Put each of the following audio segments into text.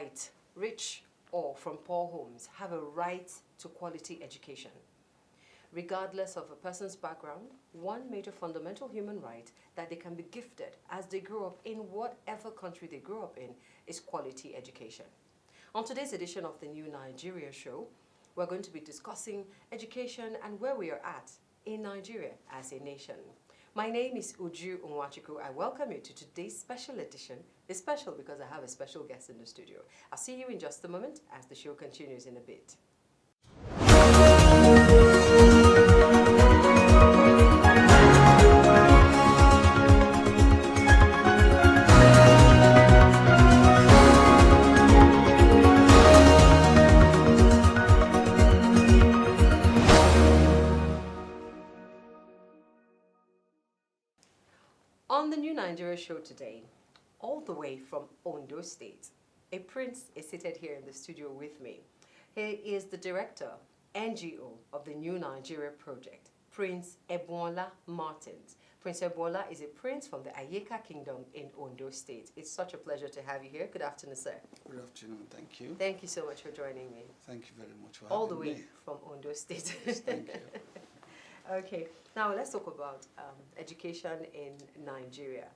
right, rich or from poor homes, have a right to quality education. Regardless of a person's background, one major fundamental human right that they can be gifted as they grow up in whatever country they grow up in is quality education. On today's edition of the New Nigeria Show, we're going to be discussing education and where we are at in Nigeria as a nation. My name is Uju Unwachiku. I welcome you to today's special edition. It's special because I have a special guest in the studio. I'll see you in just a moment as the show continues in a bit. On the New Nigeria Show today, all the way from Ondo State, a prince is seated here in the studio with me. He is the director, NGO of the New Nigeria Project, Prince Ebunola Martins. Prince Ebunola is a prince from the Ayeka Kingdom in Ondo State. It's such a pleasure to have you here. Good afternoon, sir. Good afternoon, thank you. Thank you so much for joining me. Thank you very much for all having the way me. from Ondo State. Yes, thank you. Okay, now let's talk about education in Nigeria.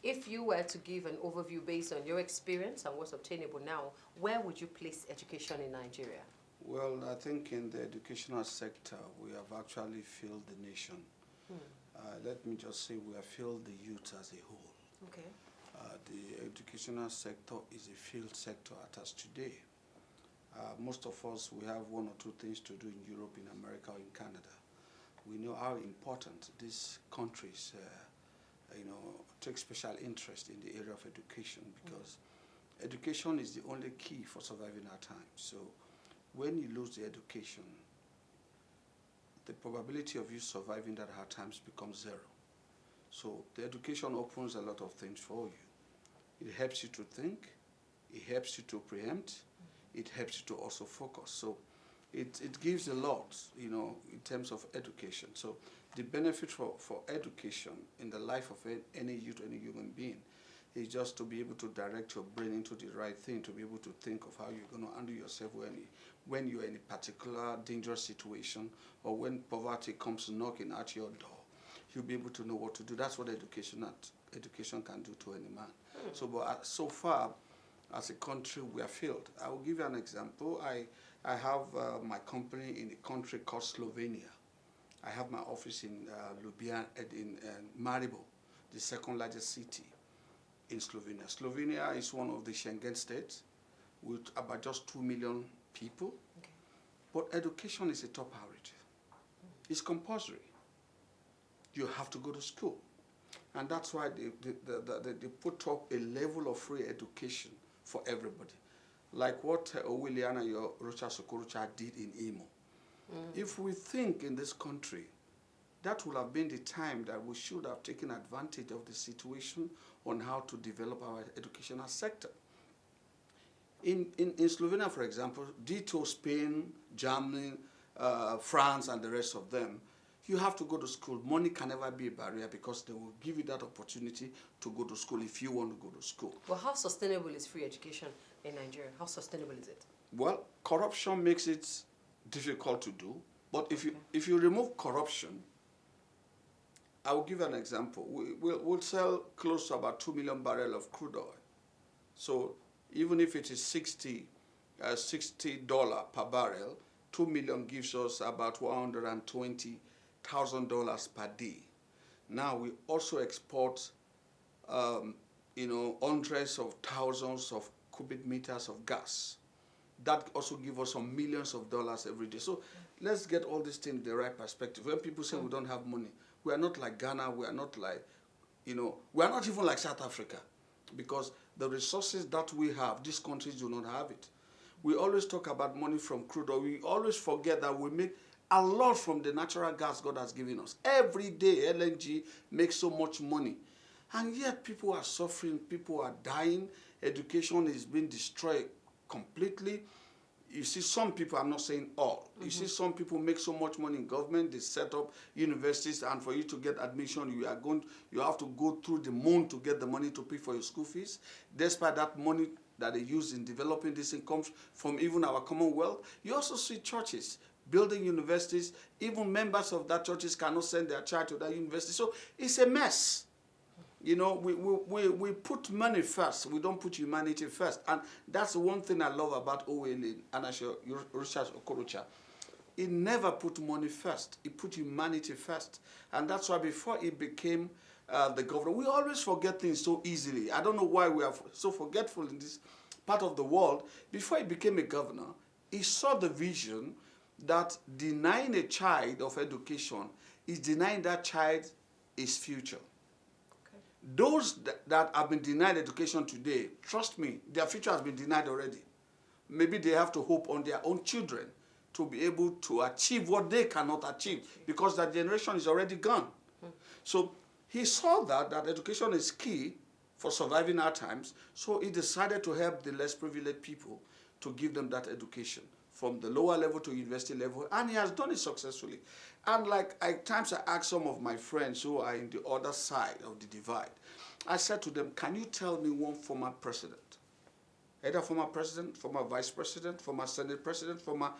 If you were to give an overview based on your experience and what's obtainable now, where would you place education in Nigeria? Well, I think in the educational sector, we have actually failed the nation. Let me just say we have failed the youth as a whole. Okay. The educational sector is a failed sector at us today. Most of us, we have one or two things to do in Europe, in America, or in Canada. We know how important these countries, take special interest in the area of education because education is the only key for surviving our time. So when you lose the education, the probability of you surviving that hard times becomes zero. So the education opens a lot of things for you. It helps you to think, it helps you to preempt, it helps you to also focus. So it gives a lot, in terms of education. So the benefit for education in the life of any youth, any human being, is just to be able to direct your brain into the right thing, to be able to think of how you're going to handle yourself when you're in a particular dangerous situation or when poverty comes knocking at your door. You'll be able to know what to do. That's what education can do to any man. But so far, as a country, we are failed. I will give you an example. I have my company in a country called Slovenia. I have my office in Ljubljana, in Maribor, the second largest city in Slovenia. Slovenia is one of the Schengen states with about just 2 million people. Okay. But education is a top priority. It's compulsory. You have to go to school. And that's why they put up a level of free education for everybody. Like what Owiliana Rocha Sokorucha did in Imo. If we think in this country, that would have been the time that we should have taken advantage of the situation on how to develop our educational sector. In Slovenia, for example, ditto Spain, Germany, France, and the rest of them, you have to go to school. Money can never be a barrier because they will give you that opportunity to go to school if you want to go to school. Well, how sustainable is free education in Nigeria? How sustainable is it? Well, corruption makes it difficult to do. But if you remove corruption, I will give an example. We'll sell close to about 2 million barrels of crude oil. So even if it is $60 per barrel, 2 million gives us about $120,000 per day. Now we also export, hundreds of thousands of cubic meters of gas. That also gives us some millions of dollars every day. So let's get all these things in the right perspective. When people say we don't have money, we are not like Ghana, we are not like, we are not even like South Africa, because the resources that we have, these countries do not have it. We always talk about money from crude oil. We always forget that we make a lot from the natural gas God has given us. Every day, LNG makes so much money. And yet people are suffering, people are dying, education is being destroyed completely. You see some people, I'm not saying all, you see some people make so much money in government, they set up universities, and for you to get admission, you have to go through the moon to get the money to pay for your school fees. Despite that money that they use in developing this income from even our Commonwealth. You also see churches building universities. Even members of that churches cannot send their child to that university. So it's a mess. You know, we put money first. We don't put humanity first. And that's one thing I love about Owele and Rochas Okorocha. He never put money first. He put humanity first. And that's why before he became the governor, we always forget things so easily. I don't know why we are so forgetful in this part of the world. Before he became a governor, he saw the vision that denying a child of education is denying that child his future. Okay. Those that have been denied education today, trust me, their future has been denied already. Maybe they have to hope on their own children to be able to achieve what they cannot achieve because that generation is already gone. So he saw that education is key for surviving our times, so he decided to help the less privileged people to give them that education from the lower level to university level, and he has done it successfully. And like at times I ask some of my friends who are in the other side of the divide, I said to them, can you tell me one former president, either former president, former vice president, former senate president, former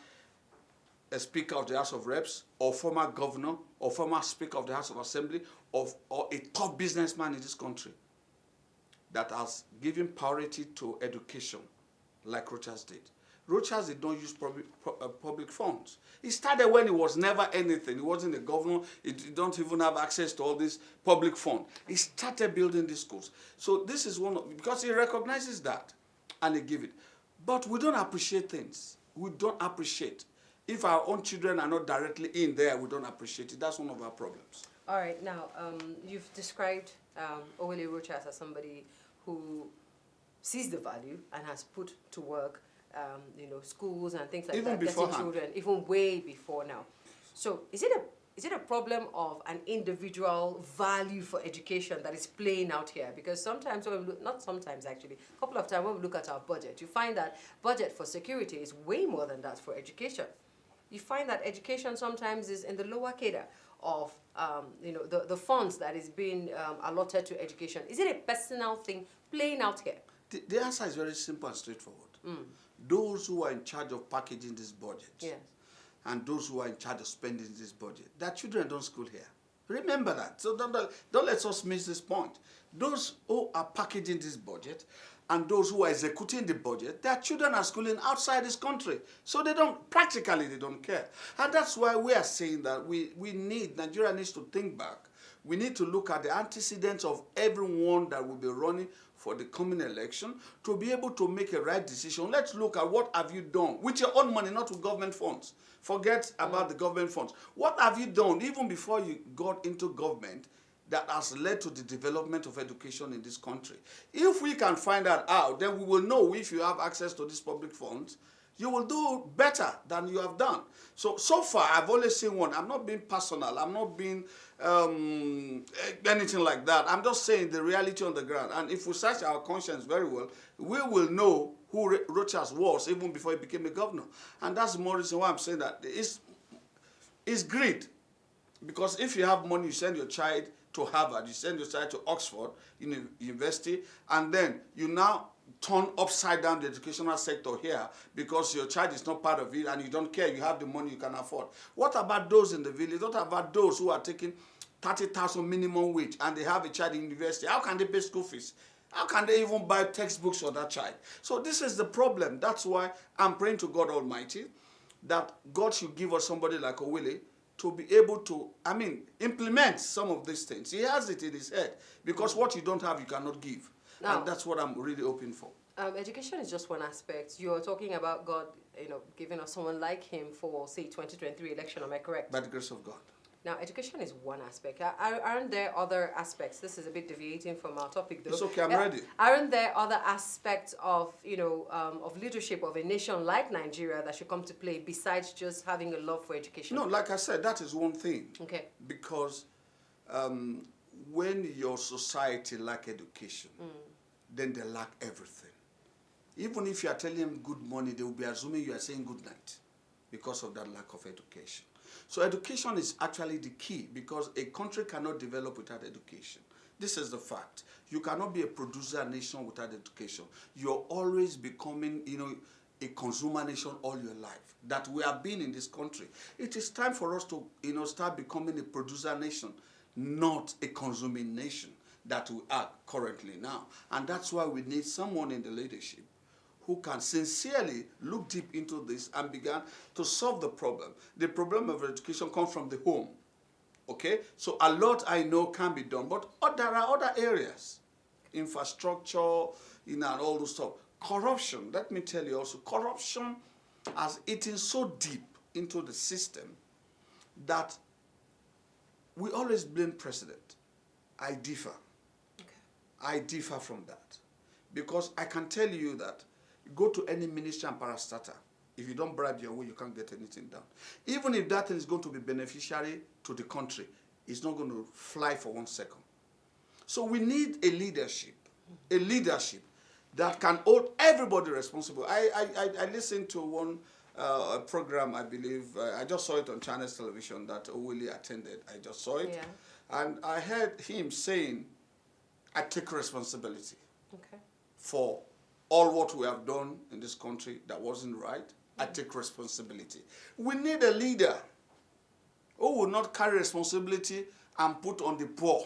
a Speaker of the House of Reps, or former governor, or former Speaker of the House of Assembly, or a top businessman in this country that has given priority to education like Rochas did. Rochas did not use public funds. He started when he was never anything. He wasn't a governor. He don't even have access to all this public fund. He started building these schools. So this is one of, because he recognizes that and he give it. But we don't appreciate things. We don't appreciate. If our own children are not directly in there, we don't appreciate it. That's one of our problems. All right. Now, you've described Owele Rochas as somebody who sees the value and has put to work, you know, schools and things like even that, beforehand. getting children, even way before now. So, is it a problem of an individual value for education that is playing out here? Because sometimes, when we look, not sometimes actually, a couple of times when we look at our budget, you find that budget for security is way more than that for education. You find that education sometimes is in the lower cadre of you know, the funds that is being allotted to education. Is it a personal thing playing out here? The answer is very simple and straightforward. Those who are in charge of packaging this budget, yes, and those who are in charge of spending this budget, their children don't school here. Remember that. So don't let us miss this point. Those who are packaging this budget and those who are executing the budget, their children are schooling outside this country. So they don't care. And that's why we are saying that Nigeria needs to think back. We need to look at the antecedents of everyone that will be running for the coming election to be able to make a right decision. Let's look at what have you done with your own money, not with government funds. Forget about the government funds. What have you done even before you got into government that has led to the development of education in this country? If we can find that out, then we will know if you have access to these public funds, you will do better than you have done. So far, I've only seen one. I'm not being personal. I'm not being anything like that. I'm just saying the reality on the ground. And if we search our conscience very well, we will know who Rochas was even before he became a governor. And that's the more reason why I'm saying that. It's greed. Because if you have money, you send your child to Harvard, you send your child to Oxford University, and then you now turn upside down the educational sector here because your child is not part of it and you don't care, you have the money you can afford. What about those in the village? What about those who are taking 30,000 minimum wage and they have a child in university? How can they pay school fees? How can they even buy textbooks for that child? So this is the problem. That's why I'm praying to God Almighty that God should give us somebody like Owele to be able to, implement some of these things. He has it in his head because what you don't have, you cannot give. Now, and that's what I'm really hoping for. Education is just one aspect. You're talking about God, giving us someone like him for, say, 2023 election. Am I correct? By the grace of God. Now, education is one aspect. Aren't there other aspects? This is a bit deviating from our topic, though. It's okay. I'm ready. Aren't there other aspects of, of leadership of a nation like Nigeria that should come to play besides just having a love for education? No, like I said, that is one thing. Okay. Because when your society lack education, then they lack everything. Even if you are telling them good morning, they will be assuming you are saying good night because of that lack of education. So education is actually the key because a country cannot develop without education. This is the fact. You cannot be a producer nation without education. You're always becoming, a consumer nation all your life. That we have been in this country. It is time for us to, start becoming a producer nation, not a consuming nation that we are currently now. And that's why we need someone in the leadership who can sincerely look deep into this and begin to solve the problem. The problem of education comes from the home. Okay? So a lot I know can be done, but there are other areas. Infrastructure, and all those stuff. Corruption, let me tell you also, corruption has eaten so deep into the system that we always blame president. I differ. Okay. I differ from that. Because I can tell you that go to any ministry and parastatal. If you don't bribe your way, you can't get anything done. Even if that thing is going to be beneficiary to the country, it's not going to fly for 1 second. So we need a leadership that can hold everybody responsible. I listened to one program, I believe, I just saw it on China's television that Willie attended. I just saw it. Yeah. And I heard him saying, I take responsibility for all what we have done in this country that wasn't right. I take responsibility. We need a leader who will not carry responsibility and put on the poor.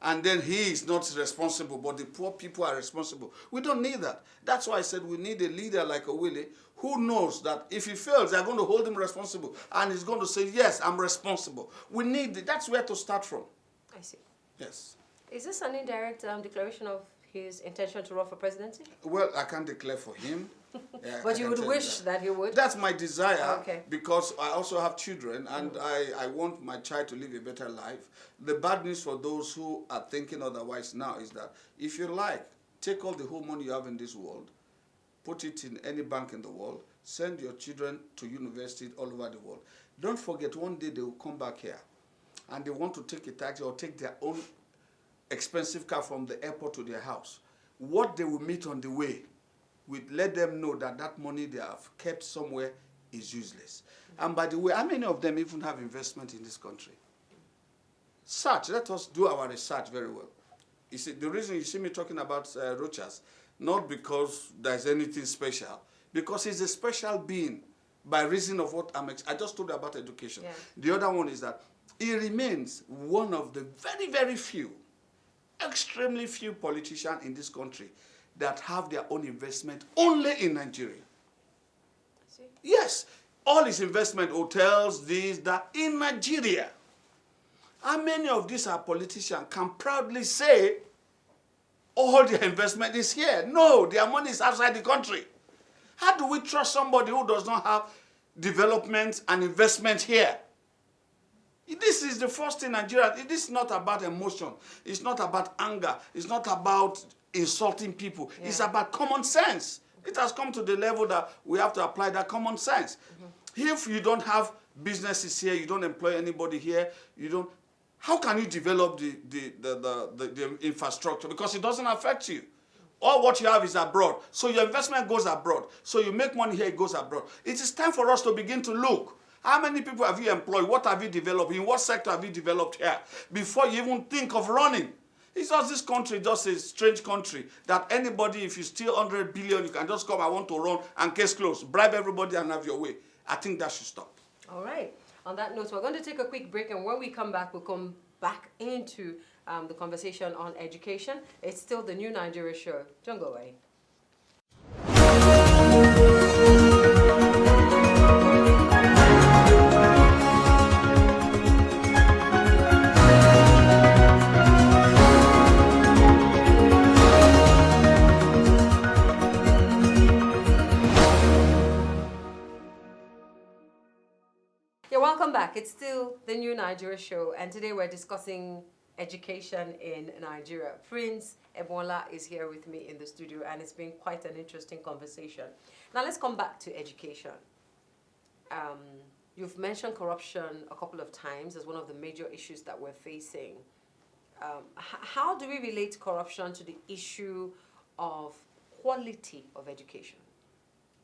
And then he is not responsible, but the poor people are responsible. We don't need that. That's why I said we need a leader like a Willie who knows that if he fails, they're going to hold him responsible. And he's going to say, yes, I'm responsible. We need it. That's where to start from. I see. Yes. Is this an indirect declaration of his intention to run for presidency? Well, I can't declare for him. Yeah, but you would wish that he would? That's my desire, because I also have children, and I want my child to live a better life. The bad news for those who are thinking otherwise now is that if you like, take all the whole money you have in this world, put it in any bank in the world, send your children to university all over the world. Don't forget, one day they will come back here, and they want to take a taxi or take their own expensive car from the airport to their house. What they will meet on the way, we let them know that that money they have kept somewhere is useless. And by the way, how many of them even have investment in this country? Search, let us do our research very well. You see, the reason you see me talking about Rochas, not because there's anything special, because he's a special being by reason of what I just told you about education. Yeah. The other one is that he remains one of the very, very few, extremely few politicians in this country that have their own investment only in Nigeria. See? Yes, all his investment, hotels, this, that, in Nigeria. How many of these are politicians can proudly say all their investment is here? No, their money is outside the country. How do we trust somebody who does not have development and investment here? This is the first in Nigeria. It is not about emotion. It's not about anger. It's not about insulting people. Yeah. It's about common sense. It has come to the level that we have to apply that common sense. If you don't have businesses here, you don't employ anybody here, how can you develop the infrastructure? Because it doesn't affect you. All what you have is abroad. So your investment goes abroad. So you make money here, it goes abroad. It is time for us to begin to look. How many people have you employed? What have you developed? In what sector have you developed here? Before you even think of running. It's just this country, just a strange country, that anybody, if you steal 100 billion, you can just come, I want to run, and case closed. Bribe everybody and have your way. I think that should stop. All right. On that note, we're going to take a quick break, and when we come back, we'll come back into the conversation on education. It's still the New Nigeria Show. Don't go away. Welcome back. It's still the New Nigeria Show, and today we're discussing education in Nigeria. Prince Ebunola is here with me in the studio, and it's been quite an interesting conversation. Now let's come back to education. You've mentioned corruption a couple of times as one of the major issues that we're facing. How do we relate corruption to the issue of quality of education?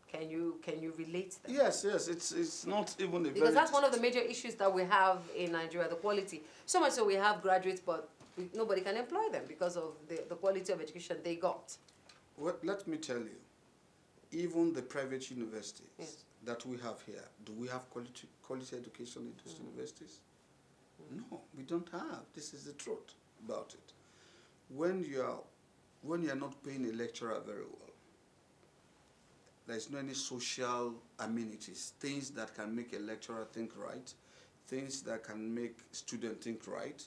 Can you relate that? Yes, it's not even a because that's one of the major issues that we have in Nigeria, the quality. So much so we have graduates, but nobody can employ them because of the quality of education they got. Well, let me tell you, even the private universities that we have here, do we have quality education in those universities? No, we don't have. This is the truth about it. When you are not paying a lecturer very well, there's no any social amenities, things that can make a lecturer think right, things that can make student think right.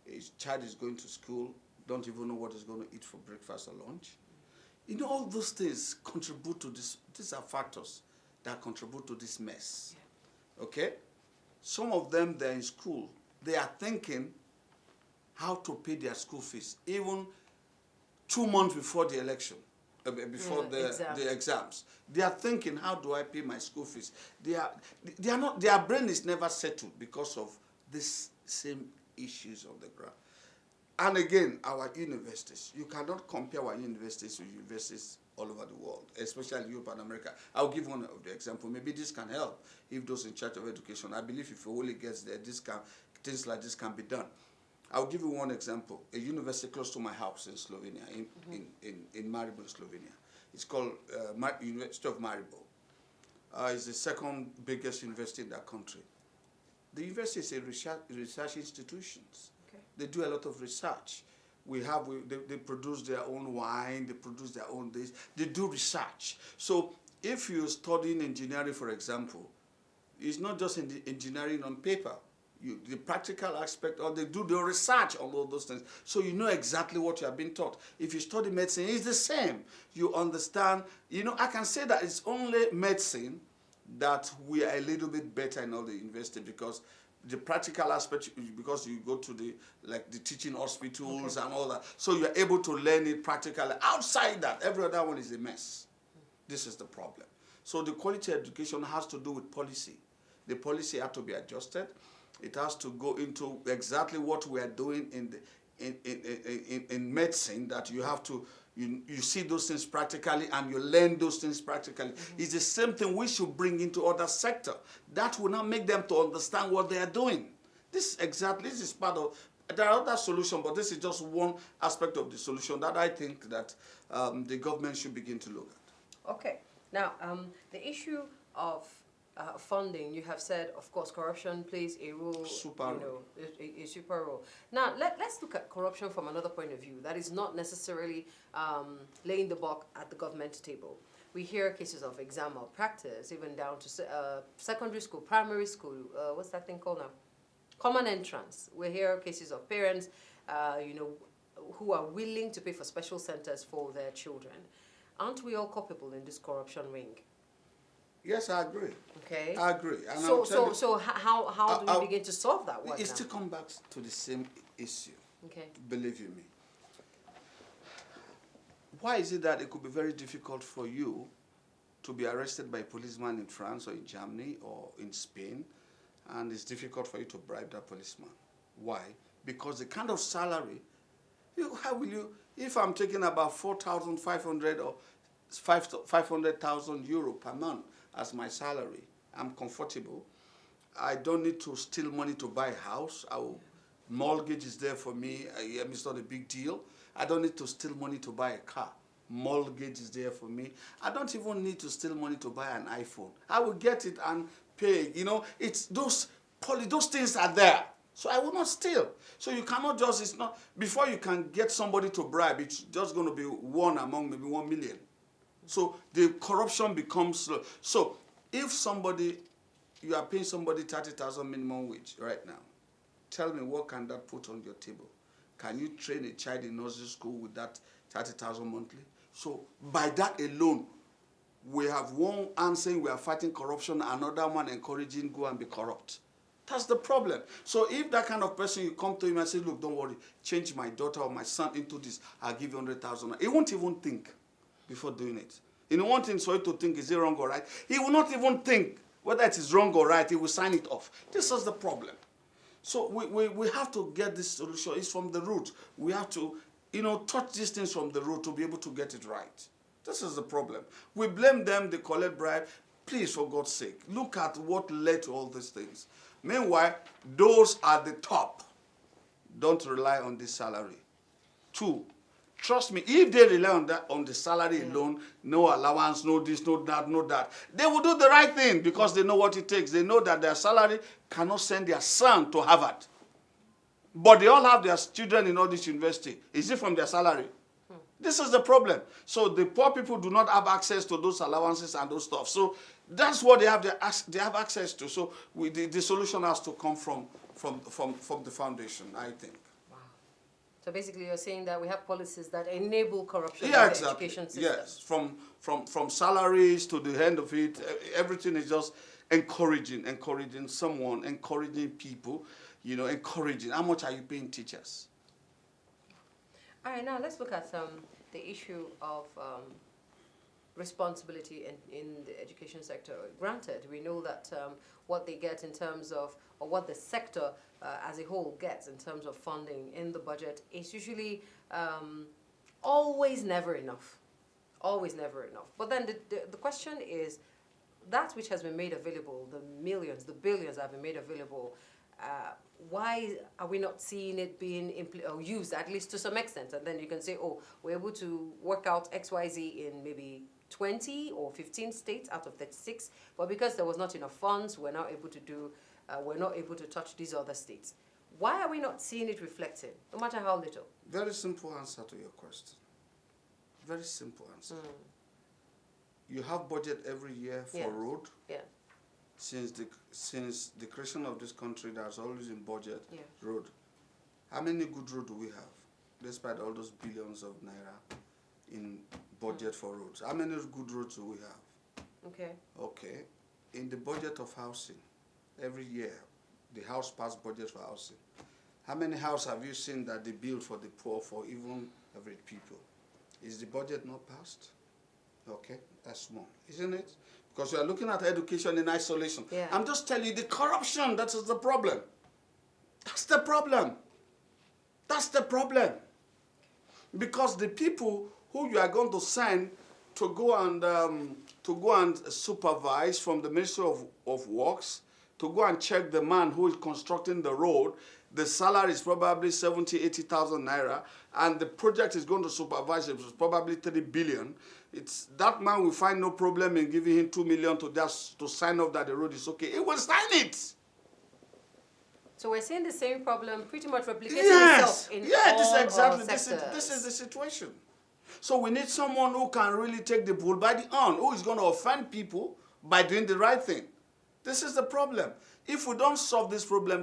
A child is going to school, don't even know what he's going to eat for breakfast or lunch. You know, all those things contribute to this. These are factors that contribute to this mess. Okay? Some of them, they're in school. They are thinking how to pay their school fees, even 2 months before the election, before the exams. They are thinking, how do I pay my school fees? They are not, their brain is never settled because of these same issues on the ground. And again, our universities, you cannot compare our universities with universities all over the world, especially Europe and America. I'll give one of the example. Maybe this can help if those in charge of education. I believe if it only gets there, things like this can be done. I'll give you one example. A university close to my house in Slovenia, in Maribor, Slovenia. It's called University of Maribor. It's the second biggest university in that country. The university is a research institution. Okay. They do a lot of research. They produce their own wine, they produce their own this. They do research. So if you're studying engineering, for example, it's not just in the engineering on paper. The practical aspect, or they do the research on all those things. So you know exactly what you have been taught. If you study medicine, it's the same. You understand. You know, I can say that it's only medicine that we are a little bit better in all the university, because the practical aspect, because you go to the teaching hospitals and all that, so you're able to learn it practically. Outside that, every other one is a mess. This is the problem. So the quality education has to do with policy. The policy has to be adjusted. It has to go into exactly what we are doing in medicine, that you have to, you see those things practically and you learn those things practically. It's the same thing we should bring into other sector. That will not make them to understand what they are doing. This is part of, there are other solutions, but this is just one aspect of the solution that I think that the government should begin to look at. Okay. Now, the issue of funding, you have said, of course, corruption plays a role, a super role. Now, let's look at corruption from another point of view. That is not necessarily laying the buck at the government table. We hear cases of exam malpractice, even down to secondary school, primary school. What's that thing called now? Common entrance. We hear cases of parents, who are willing to pay for special centers for their children. Aren't we all culpable in this corruption ring? Yes, I agree. Okay. I agree. And so how do we begin to solve that one? It still comes back to the same issue. Okay. Believe you me. Why is it that it could be very difficult for you to be arrested by a policeman in France or in Germany or in Spain, and it's difficult for you to bribe that policeman? Why? Because the kind of salary, how will you, if I'm taking about 4,500 or 500,000 euro per month as my salary, I'm comfortable. I don't need to steal money to buy a house. Mortgage is there for me. It's not a big deal. I don't need to steal money to buy a car. Mortgage is there for me. I don't even need to steal money to buy an iPhone. I will get it and pay. You know, it's those things are there. So I will not steal. So you cannot just, it's not, before you can get somebody to bribe, it's just going to be one among maybe 1 million. So the corruption becomes slow. So if you are paying somebody 30,000 minimum wage right now, tell me, what can that put on your table? Can you train a child in nursery school with that 30,000 monthly? So by that alone, we have one hand saying we are fighting corruption, another one encouraging go and be corrupt. That's the problem. So if that kind of person, you come to him and say, look, don't worry, change my daughter or my son into this, I'll give you 100,000. He won't even think before doing it. You know, one thing for you to think, is it wrong or right? He will not even think whether it is wrong or right. He will sign it off. This is the problem. So we have to get this solution. It's from the root. We have to, touch these things from the root to be able to get it right. This is the problem. We blame them, they collect bribe. Please, for God's sake, look at what led to all these things. Meanwhile, those at the top, don't rely on this salary. 2, trust me, if they rely on the salary alone, no allowance, no this, no that, no that, they will do the right thing because they know what it takes. They know that their salary cannot send their son to Harvard. But they all have their children in all this university. Is it from their salary? This is the problem. So the poor people do not have access to those allowances and those stuff. So that's what they have access to. So the solution has to come from the foundation, I think. Wow. So basically you're saying that we have policies that enable corruption in Yeah, the exactly. education system. Yes, from salaries to the end of it, everything is just encouraging someone, encouraging people, encouraging. How much are you paying teachers? All right, now let's look at the issue of responsibility in the education sector. Granted, we know that what they get in terms of, or what the sector as a whole gets in terms of funding in the budget is usually always never enough. Always never enough. But then the question is, that which has been made available, the millions, the billions that have been made available, why are we not seeing it being used, at least to some extent? And then you can say, oh, we're able to work out XYZ in maybe 20 or 15 states out of 36, but because there was not enough funds, we're not able to touch these other states. Why are we not seeing it reflected, no matter how little? Very simple answer to your question. Very simple answer. You have budget every year for road. Yeah. Since the creation of this country, there's always in budget road. How many good roads do we have, despite all those billions of naira in budget for roads? How many good roads do we have? Okay. In the budget of housing, every year, the house passed budget for housing. How many houses have you seen that they build for the poor, for even average people? Is the budget not passed? Okay, that's small, isn't it? Because we are looking at education in isolation. Yeah. I'm just telling you, the corruption, that is the problem. That's the problem. That's the problem. Because the people who you are going to send to go and supervise from the Ministry of Works, to go and check the man who is constructing the road, the salary is probably 70,000, 80,000 naira, and the project is going to supervise it, probably 3 billion. That man will find no problem in giving him 2 million to sign off that the road is okay. He will sign it. So we're seeing the same problem pretty much replicating itself in all sectors. This is the situation. So we need someone who can really take the bull by the horn, who is going to offend people by doing the right thing. This is the problem. If we don't solve this problem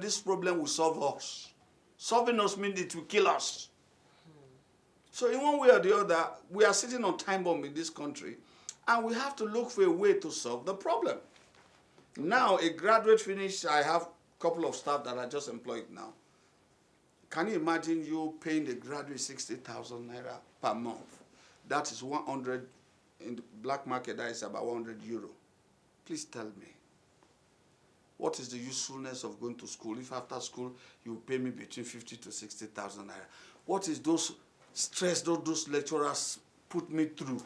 will solve us. Solving us means it will kill us. So in one way or the other, we are sitting on time bomb in this country, and we have to look for a way to solve the problem. Now, a graduate finished, I have a couple of staff that I just employed now. Can you imagine you paying the graduate 60,000 naira per month? That is 100, in the black market, that is about 100 euro. Please tell me, what is the usefulness of going to school if after school you pay me between 50 to 60,000 naira? What is those stress those lecturers put me through?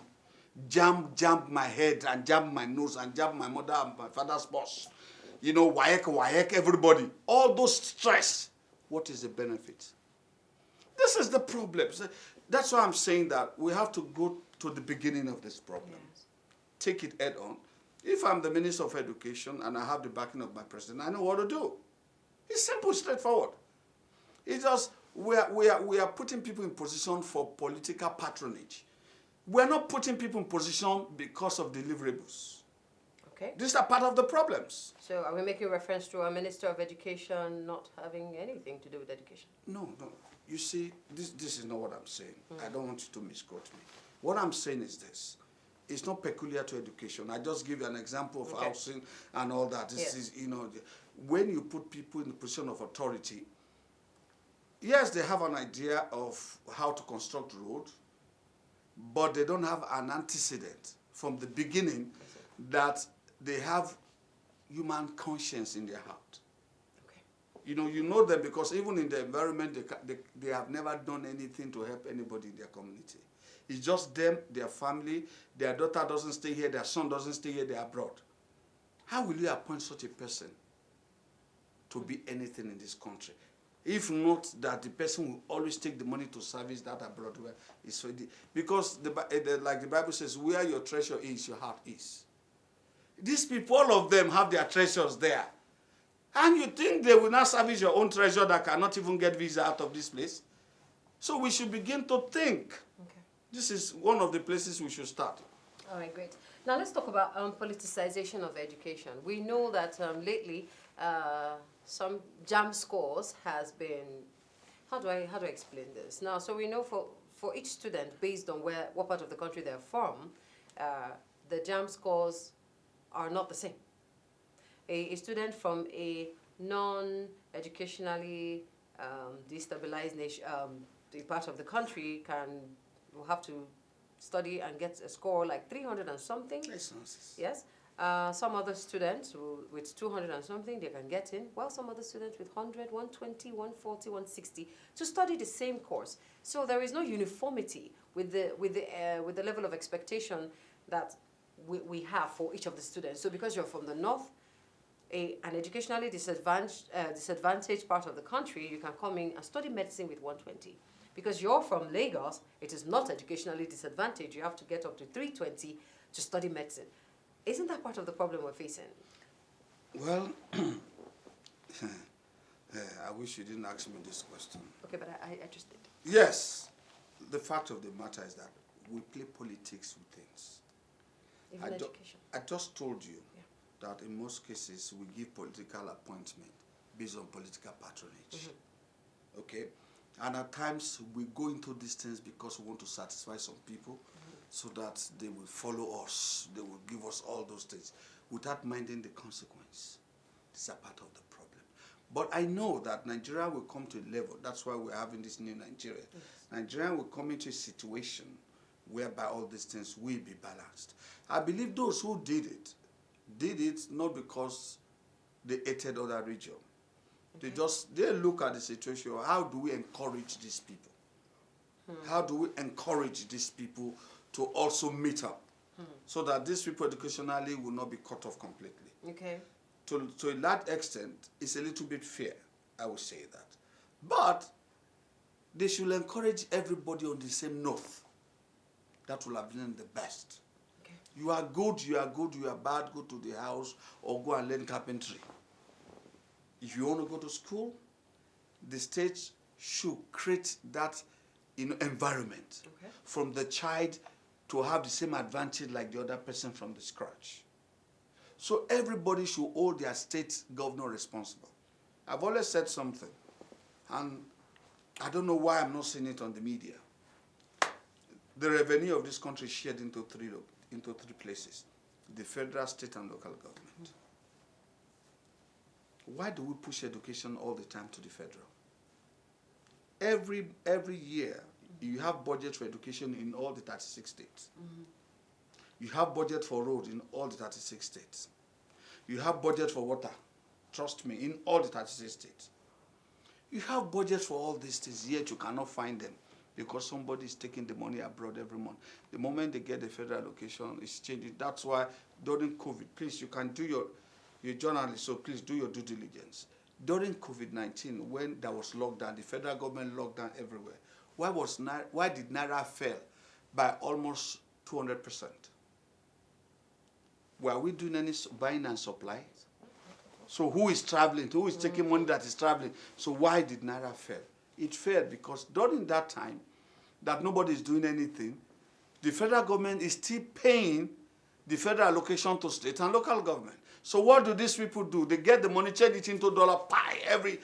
Jam my head and jam my nose and jam my mother and my father's boss. Ayeka, everybody. All those stress. What is the benefit? This is the problem. That's why I'm saying that we have to go to the beginning of this problem. Yes. Take it head on. If I'm the Minister of Education and I have the backing of my president, I know what to do. It's simple, straightforward. It's just we are putting people in position for political patronage. We're not putting people in position because of deliverables. Okay. These are part of the problems. So are we making reference to our Minister of Education not having anything to do with education? No. You see, this is not what I'm saying. I don't want you to misquote me. What I'm saying is this. It's not peculiar to education. I just give you an example of housing and all that. This is, when you put people in the position of authority, yes, they have an idea of how to construct roads, but they don't have an antecedent from the beginning that they have human conscience in their heart. Okay. You know them because even in the environment, they have never done anything to help anybody in their community. It's just them, their family, their daughter doesn't stay here, their son doesn't stay here, they're abroad. How will you appoint such a person to be anything in this country? If not, that the person will always take the money to service that abroad. Where it's ready. Because like the Bible says, where your treasure is, your heart is. These people, all of them have their treasures there. And you think they will not service your own treasure that cannot even get visa out of this place? So we should begin to think. Okay. This is one of the places we should start. All right, great. Now let's talk about politicization of education. We know that lately some JAM scores has been, how do I explain this? Now, so we know for each student, based on what part of the country they're from, the JAM scores are not the same. A student from a non-educationally destabilized nation, the part of the country will have to study and get a score like 300 and something. Yes. Some other students with 200 and something, they can get in, while some other students with 100, 120, 140, 160 to study the same course. So there is no uniformity with the level of expectation that we have for each of the students. So because you're from the north, an educationally disadvantaged part of the country, you can come in and study medicine with 120. Because you're from Lagos, it is not educationally disadvantaged. You have to get up to 320 to study medicine. Isn't that part of the problem we're facing? Well, I wish you didn't ask me this question. Okay, but I just did. Yes. The fact of the matter is that we play politics with things. Even education. I just told you that in most cases we give political appointment based on political patronage. Okay? And at times we go into these things because we want to satisfy some people so that they will follow us. They will give us all those things without minding the consequence. This is a part of the problem. But I know that Nigeria will come to a level. That's why we're having this new Nigeria. Yes. Nigeria will come into a situation whereby all these things will be balanced. I believe those who did it not because they hated other region. Okay. They look at the situation. How do we encourage these people? How do we encourage these people to also meet up so that these people educationally will not be cut off completely? Okay. To a large extent, it's a little bit fair, I would say that. But they should encourage everybody on the same note. That will have been the best. Okay. You are good, you are bad, go to the house or go and learn carpentry. If you want to go to school, the state should create that environment from the child to have the same advantage like the other person from the scratch. So everybody should hold their state governor responsible. I've always said something, and I don't know why I'm not seeing it on the media. The revenue of this country is shared into three places: the federal, state, and local government. Why do we push education all the time to the federal? Every year, you have budget for education in all the 36 states. You have budget for road in all the 36 states. You have budget for water, trust me, in all the 36 states. You have budget for all these things, yet you cannot find them because somebody is taking the money abroad every month. The moment they get the federal allocation, it's changing. That's why during COVID, please, you can do your journalist, so please do your due diligence. During COVID-19, when there was lockdown, the federal government locked down everywhere. Why did Naira fall by almost 200%? Were we doing any buying and supply? So who is traveling? Who is taking money that is traveling? So why did Naira fail? It failed because during that time that nobody is doing anything, the federal government is still paying the federal allocation to state and local government. So what do these people do? They get the money, change it into dollar pie every.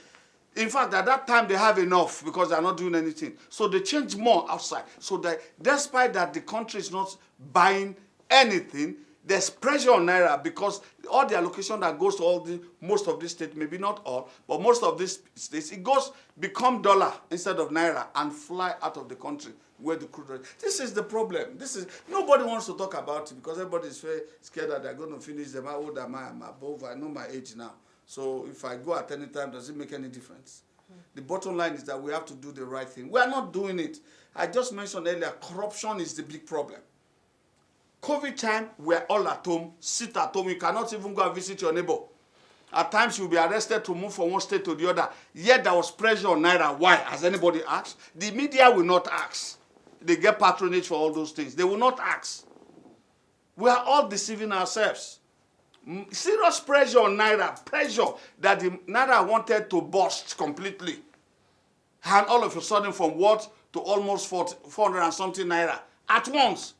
In fact, at that time, they have enough because they're not doing anything. So they change more outside. So that despite that the country is not buying anything, there's pressure on Naira because all the allocation that goes to most of these states, maybe not all, but most of these states, it become dollar instead of Naira and fly out of the country where the crude oil. This is the problem. Nobody wants to talk about it because everybody is very scared that they're going to finish them. How old am I? I'm above. I know my age now. So if I go at any time, does it make any difference? The bottom line is that we have to do the right thing. We are not doing it. I just mentioned earlier, corruption is the big problem. COVID time, we're all at home, sit at home. You cannot even go and visit your neighbor. At times you'll be arrested to move from one state to the other. Yet there was pressure on Naira. Why? Has anybody asked? The media will not ask. They get patronage for all those things. They will not ask. We are all deceiving ourselves. Serious pressure on Naira. Pressure that the Naira wanted to burst completely. And all of a sudden from what to almost 400 and something Naira at once.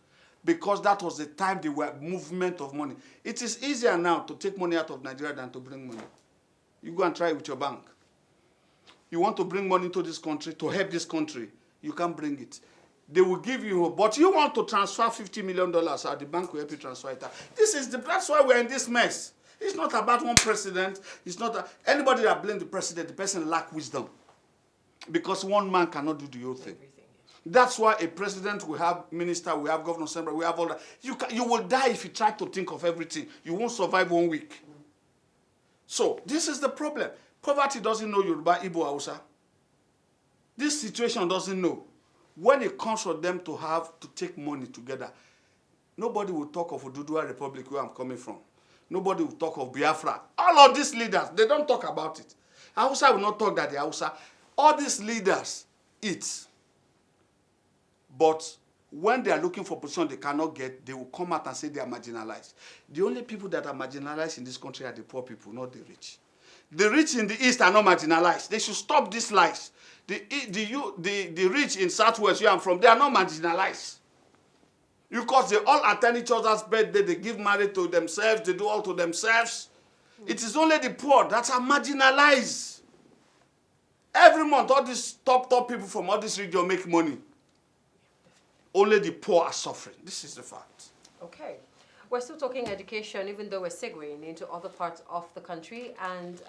Because that was the time they were movement of money. It is easier now to take money out of Nigeria than to bring money. You go and try it with your bank. You want to bring money to this country, to help this country, you can't bring it. They will give you, but you want to transfer $50 million, the bank will help you transfer it. That's why we're in this mess. It's not about one president. It's not anybody that blames the president, the person lacks wisdom. Because one man cannot do the whole thing. That's why a president will have minister, we have governor, assembly, we have all that. You will die if you try to think of everything. You won't survive 1 week. So this is the problem. Poverty doesn't know Yoruba, Igbo, Hausa. This situation doesn't know. When it comes for them to have to take money together, nobody will talk of Oduduwa Republic where I'm coming from. Nobody will talk of Biafra. All of these leaders, they don't talk about it. Hausa will not talk that the Hausa. All these leaders eat. But when they are looking for position they cannot get, they will come out and say they are marginalized. The only people that are marginalized in this country are the poor people, not the rich. The rich in the East are not marginalized. They should stop these lies. The rich in Southwest, where I'm from, they are not marginalized. Because they all attend each other's birthday, they give money to themselves, they do all to themselves. It is only the poor that are marginalized. Every month, all these top people from all this region make money. Only the poor are suffering. This is the fact. Okay. We're still talking education, even though we're segueing into other parts of the country and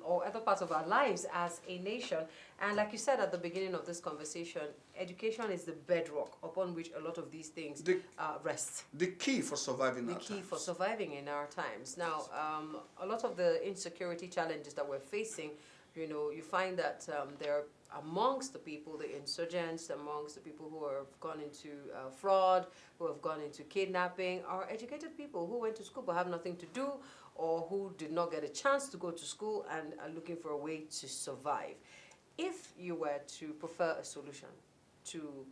or other parts of our lives as a nation. And like you said at the beginning of this conversation, education is the bedrock upon which a lot of these things rest. The key for surviving The key for surviving in our times. Now, a lot of the insecurity challenges that we're facing, you know, you find that there amongst the people, the insurgents, amongst the people who have gone into fraud, who have gone into kidnapping, are educated people who went to school but have nothing to do, or who did not get a chance to go to school and are looking for a way to survive. If you were to prefer a solution to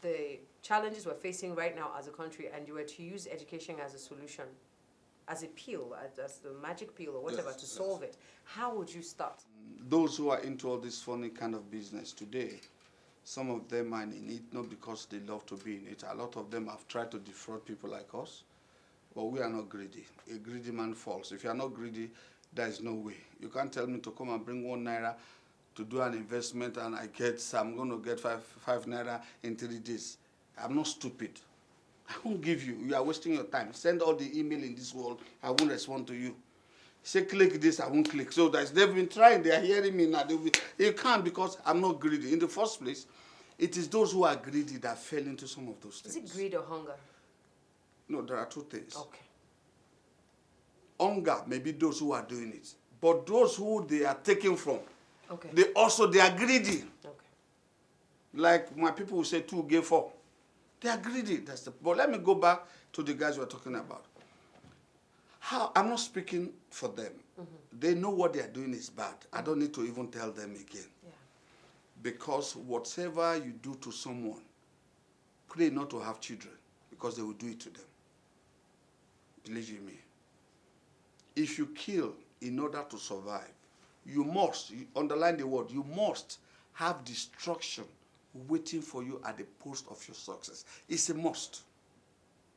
the challenges we're facing right now as a country, and you were to use education as a solution, as a pill, as the magic pill or whatever, to solve it, how would you start? Those who are into all this funny kind of business today, some of them are in it not because they love to be in it. A lot of them have tried to defraud people like us, but we are not greedy. A greedy man falls. If you are not greedy, there is no way. You can't tell me to come and bring 1 naira to do an investment and I'm going to get 5 naira in 3 days. I'm not stupid. I won't give you. You are wasting your time. Send all the email in this world. I won't respond to you. Say click this, I won't click. So they've been trying. They are hearing me now. You can't because I'm not greedy. In the first place, it is those who are greedy that fell into some of those things. Is it greed or hunger? No, there are 2 things. Okay. Hunger may be those who are doing it, but those who they are taking from, okay, they are greedy. Okay. Like my people will say 2 gave 4. They are greedy. But let me go back to the guys we're talking about. I'm not speaking for them. Mm-hmm. They know what they are doing is bad. Mm-hmm. I don't need to even tell them again. Yeah. Because whatever you do to someone, pray not to have children, because they will do it to them. Believe you me. If you kill in order to survive, you underline the word, you must have destruction waiting for you at the post of your success. It's a must.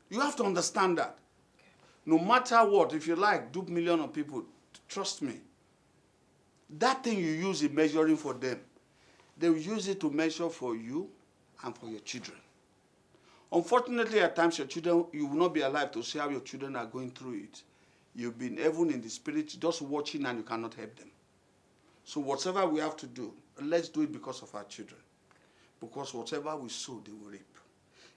You have to understand that. Okay. No matter what, if you like, dupe millions of people, trust me, that thing you use in measuring for them, they will use it to measure for you and for your children. Unfortunately, at times, your children, you will not be alive to see how your children are going through it. You've been even in the spirit, just watching, and you cannot help them. So whatever we have to do, let's do it because of our children. Because whatever we sow, they will reap.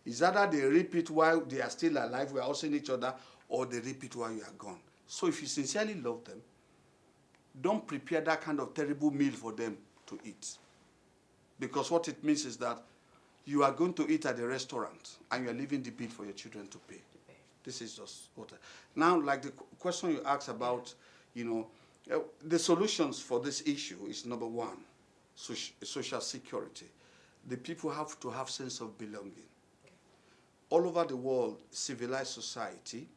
It's either they reap it while they are still alive, we are also in each other, or they reap it while you are gone. So if you sincerely love them, don't prepare that kind of terrible meal for them to eat. Because what it means is that you are going to eat at a restaurant, and you are leaving the bill for your children to pay. This is just what. Now, like the question you asked about, The solutions for this issue is number one, social security. The people have to have sense of belonging. All over the world, civilized society,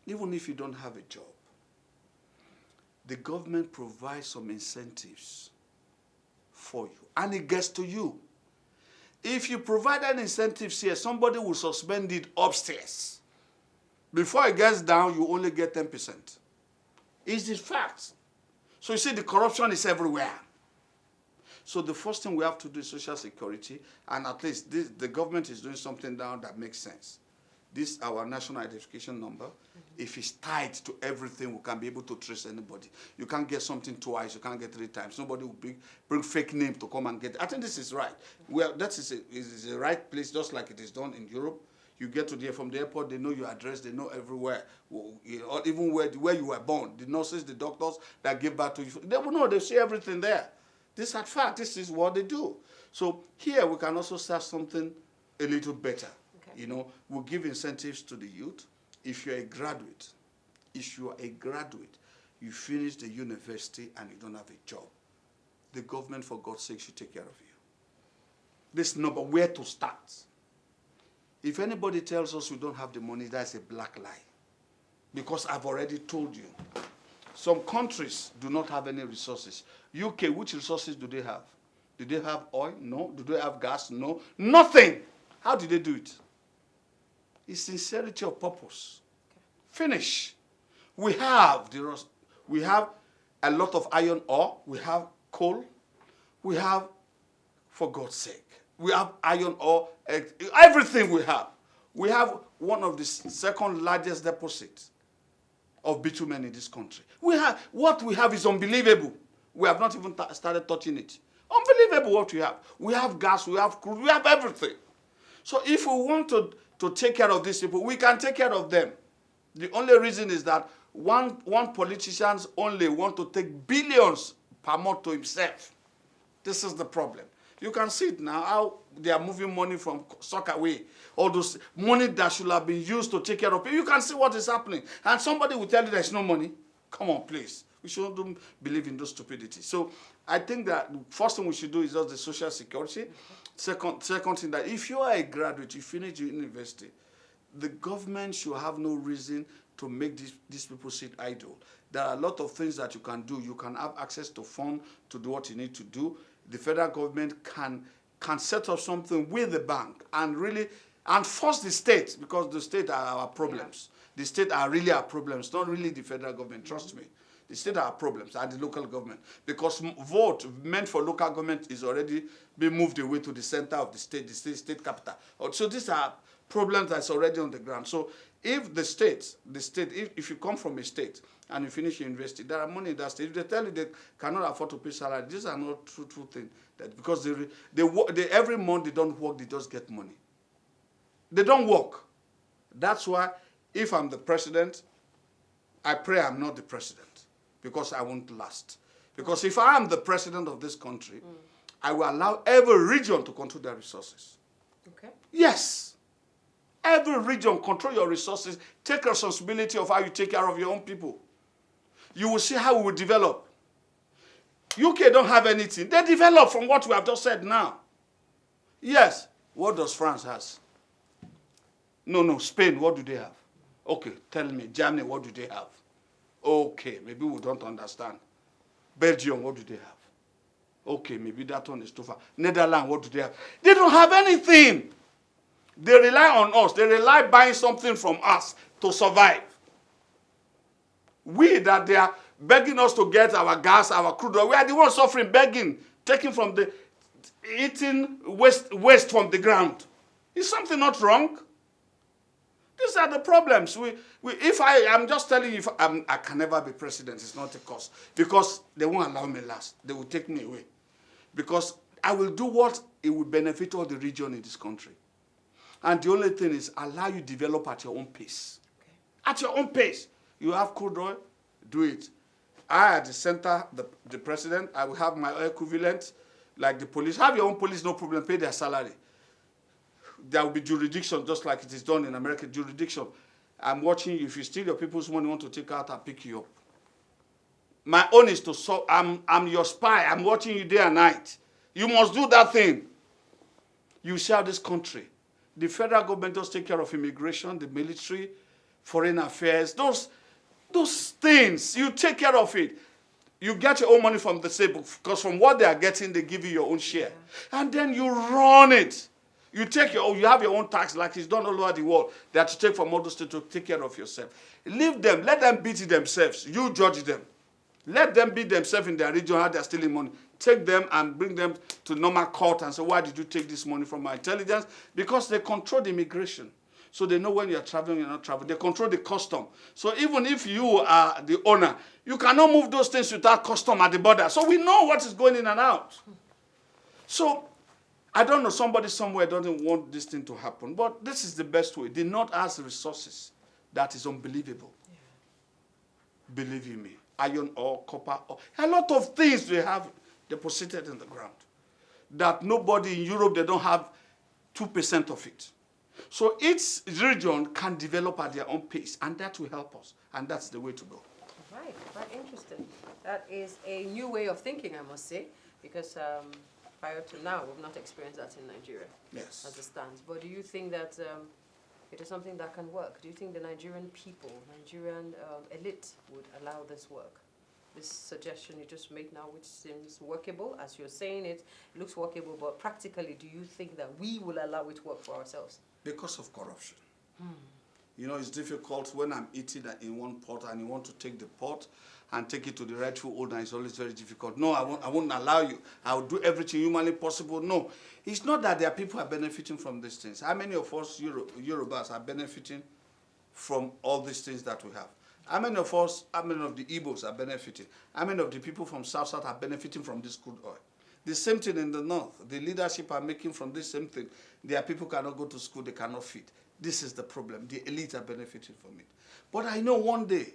even if you don't have a job, the government provides some incentives for you, and it gets to you. If you provide an incentive here, somebody will suspend it upstairs. Before it gets down, you only get 10%. It's the fact. So you see, the corruption is everywhere. So the first thing we have to do is social security, and at least the government is doing something now that makes sense. This our national identification number. If it's tied to everything, we can be able to trace anybody. You can't get something twice, you can't get 3 times. Nobody will bring fake name to come and get it. I think this is right. Well, that is the right place, just like it is done in Europe. You get to from the airport, they know your address, they know everywhere, or even where you were born. The nurses, the doctors that give birth to you, they will know, they see everything there. This is fact, this is what they do. So here we can also start something a little better. Okay. You know, we'll give incentives to the youth. If you're a graduate, you finish the university and you don't have a job, the government, for God's sake, should take care of you. This number, where to start? If anybody tells us we don't have the money, that's a black lie. Because I've already told you. Some countries do not have any resources. UK, which resources do they have? Do they have oil? No. Do they have gas? No. Nothing. How did they do it? It's sincerity of purpose. Okay. Finish. We have a lot of iron ore. We have coal. We have, for God's sake, we have iron ore. Everything we have. We have one of the second largest deposits of bitumen in this country. What we have is unbelievable. We have not even started touching it. Unbelievable what we have. We have gas, we have crude, we have everything. So if we want to take care of these people, we can take care of them. The only reason is that one politician only want to take billions per month to himself. This is the problem. You can see it now, how they are moving money from soccer away. All those money that should have been used to take care of people. You can see what is happening. And somebody will tell you there's no money. Come on, please. We shouldn't believe in those stupidity. So I think that the first thing we should do is just the social security. Second thing, that if you are a graduate, you finish your university, the government should have no reason to make these people sit idle. There are a lot of things that you can do. You can have access to funds to do what you need to do. The federal government can set up something with the bank and force the state, because the state are our problems. Yeah. The state are really our problems, not really the federal government, trust me. The state are our problems, and the local government. Because vote meant for local government is already being moved away to the center of the state capital. So these are problems that's already on the ground. So if the state, if you come from a state and you finish your university, there are money in that state. If they tell you they cannot afford to pay salary, these are not true things. Because they every month they don't work, they just get money. They don't work. That's why if I'm the president, I pray I'm not the president, because I won't last. Because if I am the president of this country, I will allow every region to control their resources. Okay. Yes. Every region, control your resources. Take responsibility of how you take care of your own people. You will see how we will develop. UK don't have anything. They develop from what we have just said now. Yes. What does France has? No. Spain, what do they have? Okay, tell me. Germany, what do they have? Okay, maybe we don't understand. Belgium, what do they have? Okay, maybe that one is too far. Netherlands, what do they have? They don't have anything. They rely on us. They rely buying something from us to survive. We, that they are begging us to get our gas, our crude oil, we are the ones suffering, begging, taking from the, eating waste from the ground. Is something not wrong? These are the problems. I'm just telling you, I can never be president. It's not a cause. Because they won't allow me last. They will take me away. Because I will do what it will benefit all the region in this country. And the only thing is allow you develop at your own pace. Okay. At your own pace. You have crude oil, do it. I, at the center, the president, I will have my equivalent, like the police. Have your own police, no problem, pay their salary. There will be jurisdiction, just like it is done in America, jurisdiction. I'm watching you. If you steal your people's money, want to take out, I'll pick you up. My own is to solve. I'm your spy. I'm watching you day and night. You must do that thing. You share this country. The federal government does take care of immigration, the military, foreign affairs, those things. You take care of it. You get your own money from the state, because from what they are getting, they give you your own share. Yeah. And then you run it. You have your own tax like it's done all over the world. They have to take from all those states to take care of yourself. Leave them. Let them beat it themselves. You judge them. Let them beat themselves in their region how they're stealing money. Take them and bring them to normal court and say, why did you take this money from my intelligence? Because they control the immigration. So they know when you're traveling, you're not traveling. They control the custom. So even if you are the owner, you cannot move those things without custom at the border. So we know what is going in and out. So I don't know, somebody somewhere doesn't want this thing to happen, but this is the best way. The North has resources that is unbelievable. Yeah. Believe you me. Iron ore, copper ore, a lot of things they have deposited in the ground that nobody in Europe, they don't have 2% of it. So each region can develop at their own pace, and that will help us, and that's the way to go. Right, quite interesting. That is a new way of thinking, I must say, because prior to now, we've not experienced that in Nigeria. Yes. As it stands. But do you think that it is something that can work? Do you think the Nigerian people, Nigerian elite would allow this work? This suggestion you just made now, which seems workable, as you're saying it looks workable, but practically, do you think that we will allow it to work for ourselves? Because of corruption. You know, it's difficult when I'm eating in one pot and you want to take the pot and take it to the rightful owner. It's always very difficult. No, I won't allow you. I will do everything humanly possible. No, it's not that there are people who are benefiting from these things. How many of us Yorubas are benefiting from all these things that we have? How many of the Igbos are benefiting? How many of the people from South are benefiting from this crude oil? The same thing in the North. The leadership are making from this same thing. Their people cannot go to school, they cannot feed. This is the problem. The elite are benefiting from it. But I know one day,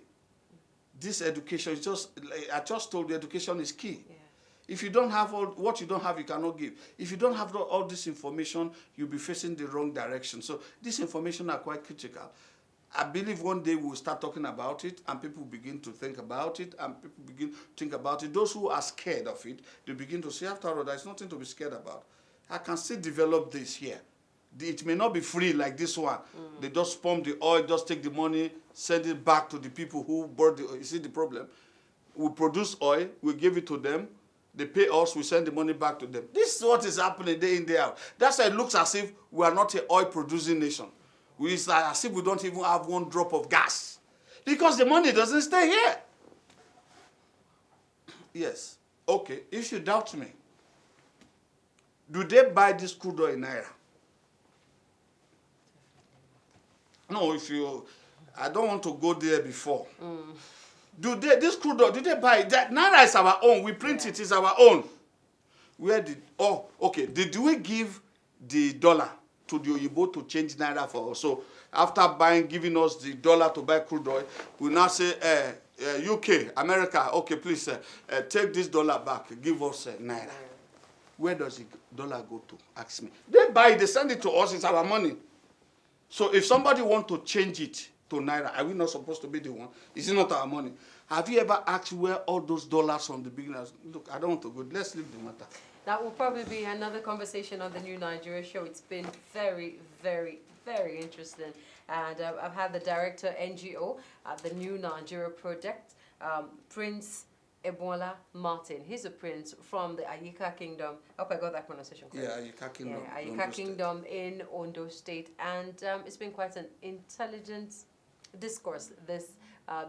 this education is just, like I just told you, education is key. Yeah. If you don't have what you don't have, you cannot give. If you don't have all this information, you'll be facing the wrong direction. So this information are quite critical. I believe one day we'll start talking about it, and people begin to think about it, and people begin to think about it. Those who are scared of it, they begin to say, after all, there's nothing to be scared about. I can still develop this here. It may not be free like this one. They just pump the oil, just take the money, send it back to the people who bought the oil. You see the problem? We produce oil, we give it to them, they pay us, we send the money back to them. This is what is happening day in, day out. That's why it looks as if we are not an oil-producing nation. It's like as if we don't even have one drop of gas. Because the money doesn't stay here. Yes. Okay, if you doubt me, do they buy this crude oil in Naira? No, I don't want to go there before. This crude oil, do they buy it? That Naira is our own. We print it, it's our own. Did we give the dollar to the Oyibo to change Naira for us? So after giving us the dollar to buy crude oil, we now say, UK, America, okay, please take this dollar back, give us Naira. Where does the dollar go to? Ask me. They buy it, they send it to us, it's our money. So if somebody wants to change it to Naira, are we not supposed to be the one? Is it not our money? Have you ever asked where all those dollars from the beginners? Look, I don't want to go. Let's leave the matter. That will probably be another conversation on the New Nigeria Show. It's been very, very, very interesting. And I've had the director, NGO, at the New Nigeria Project, Prince Ebunola Martin. He's a prince from the Ayeka Kingdom. I hope I got that pronunciation correct. Yeah, Ayeka Kingdom. Yeah, Ayeka Kingdom in Ondo State. And it's been quite an intelligent discourse this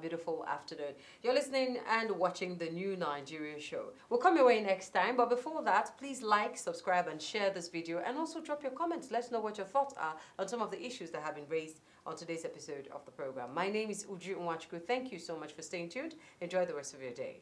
beautiful afternoon. You're listening and watching the New Nigeria Show. We'll come your way next time, but before that, please like, subscribe, and share this video, and also drop your comments. Let us know what your thoughts are on some of the issues that have been raised on today's episode of the program. My name is Uju Nwachukwu. Thank you so much for staying tuned. Enjoy the rest of your day.